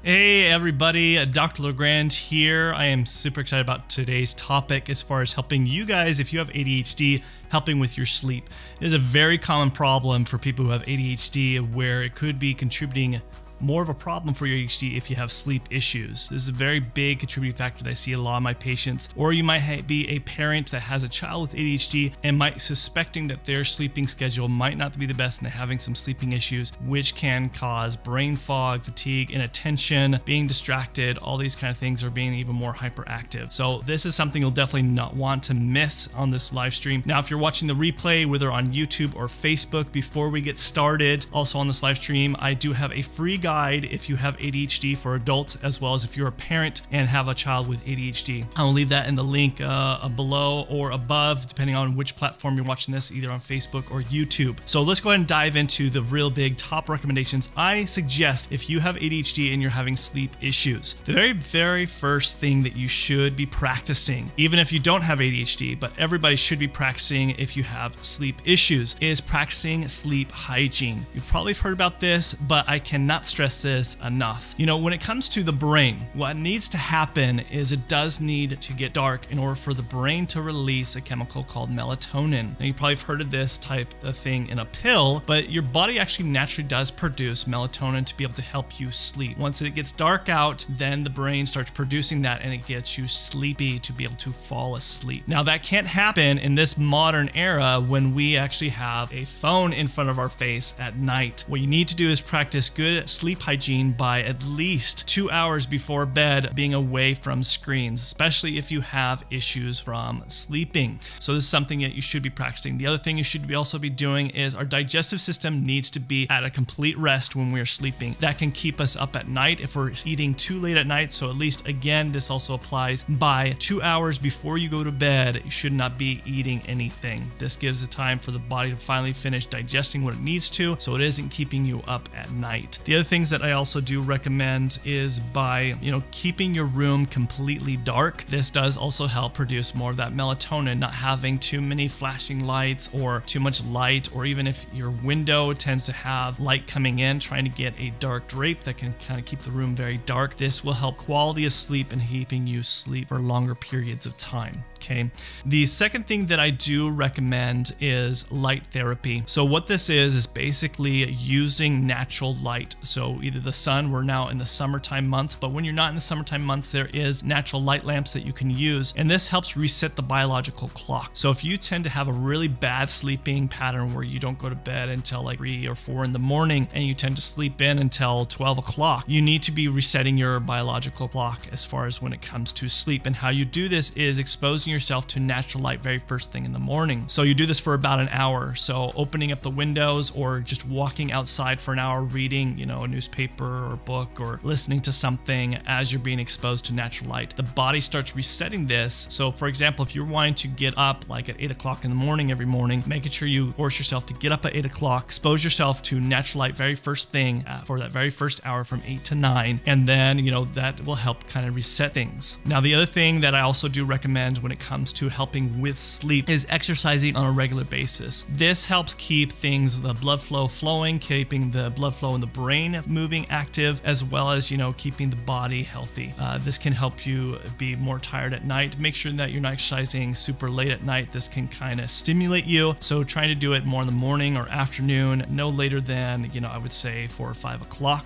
Hey everybody, Dr. LeGrand here. I am super excited about today's topic as far as helping you guys, if you have ADHD, helping with your sleep. It is a very common problem for people who have ADHD where it could be contributing more of a problem for your ADHD if you have sleep issues. This is a very big contributing factor that I see a lot of my patients. Or you might be a parent that has a child with ADHD and might suspecting that their sleeping schedule might not be the best and they're having some sleeping issues, which can cause brain fog, fatigue, inattention, being distracted, all these kind of things, or being even more hyperactive. So this is something you'll definitely not want to miss on this live stream. Now, if you're watching the replay, whether on YouTube or Facebook, before we get started, also on this live stream, I do have a free guide if you have ADHD for adults, as well as if you're a parent and have a child with ADHD. I'll leave that in the link below or above, depending on which platform you're watching this, either on Facebook or YouTube. So let's go ahead and dive into the real big top recommendations I suggest if you have ADHD and you're having sleep issues. The very first thing that you should be practicing, even if you don't have ADHD, but everybody should be practicing if you have sleep issues, is practicing sleep hygiene. You've probably heard about this, but I cannot stress this enough. You know, when it comes to the brain, what needs to happen is it does need to get dark in order for the brain to release a chemical called melatonin. Now, you probably have heard of this type of thing in a pill, but your body actually naturally does produce melatonin to be able to help you sleep. Once it gets dark out, then the brain starts producing that and it gets you sleepy to be able to fall asleep. Now, that can't happen in this modern era when we actually have a phone in front of our face at night. What you need to do is practice good sleep hygiene by at least 2 hours before bed, being away from screens, especially if you have issues from sleeping. So this is something that you should be practicing. The other thing you should also be doing is our digestive system needs to be at a complete rest when we are sleeping. That can keep us up at night if we're eating too late at night. So at least, again, this also applies by 2 hours before you go to bed, you should not be eating anything. This gives the time for the body to finally finish digesting what it needs to, so it isn't keeping you up at night. The other things that I also do recommend is by, keeping your room completely dark. This does also help produce more of that melatonin, not having too many flashing lights or too much light, or even if your window tends to have light coming in, trying to get a dark drape that can kind of keep the room very dark. This will help quality of sleep and keeping you sleep for longer periods of time. Okay. The second thing that I do recommend is light therapy. So what this is basically using natural light. So either the sun, we're now in the summertime months, but when you're not in the summertime months, there is natural light lamps that you can use. And this helps reset the biological clock. So if you tend to have a really bad sleeping pattern where you don't go to bed until like 3 or 4 in the morning, and you tend to sleep in until 12 o'clock, you need to be resetting your biological clock as far as when it comes to sleep. And how you do this is exposing yourself to natural light very first thing in the morning. So you do this for about an hour. So opening up the windows or just walking outside for an hour, reading, a newspaper or book or listening to something as you're being exposed to natural light. The body starts resetting this. So for example, if you're wanting to get up like at 8 o'clock in the morning every morning, making sure you force yourself to get up at 8 o'clock, expose yourself to natural light very first thing for that very first hour from 8 to 9. And then, that will help kind of reset things. Now, the other thing that I also do recommend when it comes to helping with sleep is exercising on a regular basis. This helps keep the blood flow flowing, keeping the blood flow in the brain moving active, as well as, keeping the body healthy. This can help you be more tired at night. Make sure that you're not exercising super late at night. This can kind of stimulate you. So trying to do it more in the morning or afternoon, no later than, I would say 4 or 5 o'clock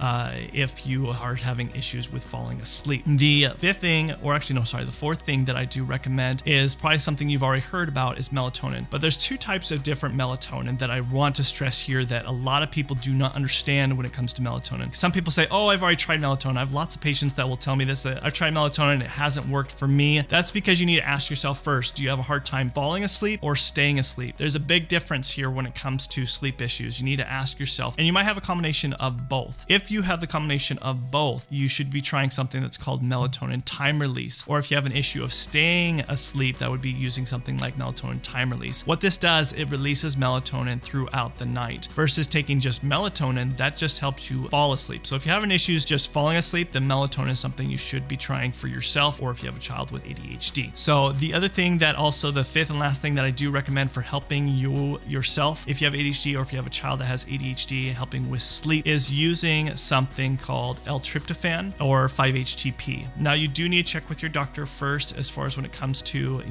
if you are having issues with falling asleep. The fourth thing that I do recommend is probably something you've already heard about, is melatonin. But there's two types of different melatonin that I want to stress here that a lot of people do not understand when it comes to melatonin. Some people say, oh, I've already tried melatonin. I have lots of patients that will tell me this, that I've tried melatonin and it hasn't worked for me. That's because you need to ask yourself first, do you have a hard time falling asleep or staying asleep? There's a big difference here when it comes to sleep issues. You need to ask yourself, and you might have a combination of both. If you have the combination of both, you should be trying something that's called melatonin time release. Or if you have an issue of staying asleep, sleep, that would be using something like melatonin time release. What this does, it releases melatonin throughout the night versus taking just melatonin that just helps you fall asleep. So if you're having issues just falling asleep, then melatonin is something you should be trying for yourself, or if you have a child with ADHD. So the other thing that also, the fifth and last thing that I do recommend for helping you yourself, if you have ADHD or if you have a child that has ADHD, helping with sleep, is using something called L-tryptophan or 5-HTP. Now you do need to check with your doctor first as far as when it comes to,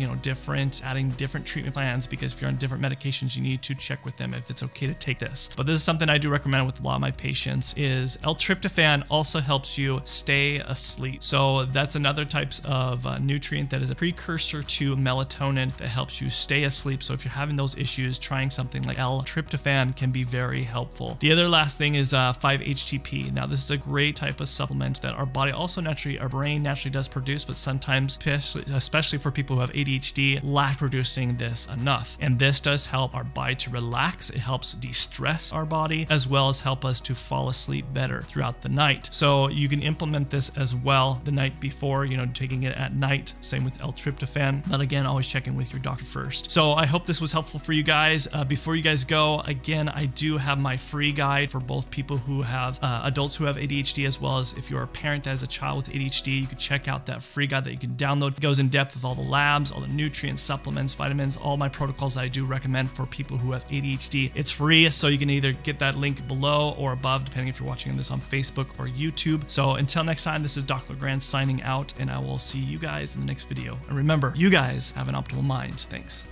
adding different treatment plans, because if you're on different medications, you need to check with them if it's okay to take this. But this is something I do recommend with a lot of my patients. Is L-tryptophan also helps you stay asleep. So that's another type of nutrient that is a precursor to melatonin that helps you stay asleep. So if you're having those issues, trying something like L-tryptophan can be very helpful. The other last thing is 5-HTP. Now this is a great type of supplement that our body our brain naturally does produce, but sometimes, especially for people who have ADHD, lack producing this enough. And this does help our body to relax. It helps de-stress our body, as well as help us to fall asleep better throughout the night. So you can implement this as well the night before, taking it at night. Same with L-tryptophan. But again, always check in with your doctor first. So I hope this was helpful for you guys. Before you guys go, again, I do have my free guide for both people who have adults who have ADHD, as well as if you're a parent that has a child with ADHD. You can check out that free guide that you can download. It goes in depth with all the labs, all the nutrients, supplements, vitamins, all my protocols that I do recommend for people who have ADHD. It's free, so you can either get that link below or above, depending if you're watching this on Facebook or YouTube. So until next time, this is Dr. Legrand signing out, and I will see you guys in the next video. And remember, you guys have an optimal mind. Thanks.